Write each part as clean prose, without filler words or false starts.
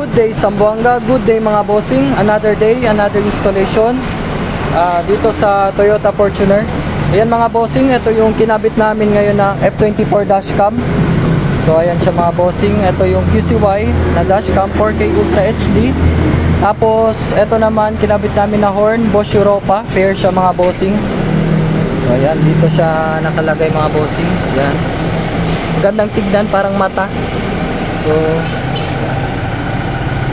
Good day Zamboanga, good day mga bossing. Another day, another installation dito sa Toyota Fortuner. Ayan mga bossing, ito yung kinabit namin ngayon na F24 dashcam. So ayan siya mga bossing, ito yung QCY na dashcam 4K Ultra HD. Tapos ito naman kinabit namin na horn, Bosch Europa, pair siya mga bossing. So ayan, dito siya nakalagay mga bossing. Ayan, gandang tignan, parang mata. So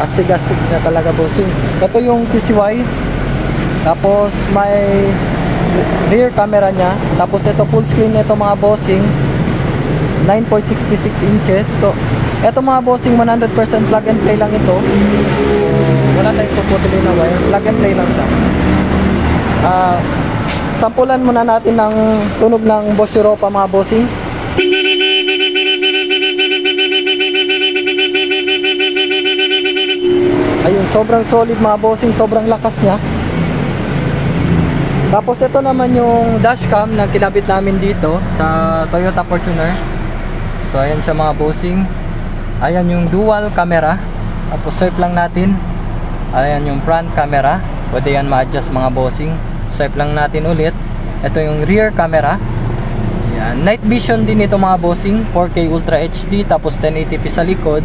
astig-astig na talaga bossing. Ito yung QCY. Tapos may rear camera niya. Tapos ito full screen nito mga bossing, 9.66 inches. So ito mga bossing 100% plug and play lang ito. Wala tayong puputulin na wire. Plug and play lang siya. Sampulan muna natin ng tunog ng Bosch Europa mga bossing. Ayun, sobrang solid mga bossing, sobrang lakas niya. Tapos ito naman yung dashcam na kinabit namin dito sa Toyota Fortuner. So ayan siya mga bossing. Ayan yung dual camera. Tapos swipe lang natin. Ayan yung front camera. Pwede yan ma-adjust mga bossing. Swipe lang natin ulit. Ito yung rear camera. Ayan. Night vision din ito mga bossing, 4K Ultra HD. Tapos 1080p sa likod.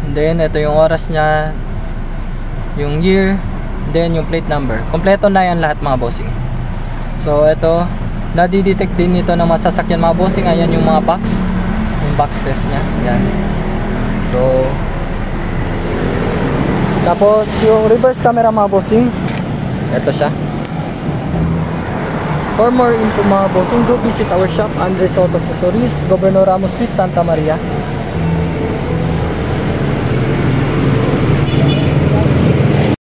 And then ito yung oras niya, yung year, then yung plate number. Kompleto na yan lahat mga bossing. So ito, nadidetect din ito ng mga sasakyan mga bossing. Ayan yung mga box, yung box test nya. Ayan. So tapos yung reverse camera mga bossing, ito siya. For more info mga bossing, do visit our shop, Andres Auto Accessories, Governor Ramos Street, Santa Maria.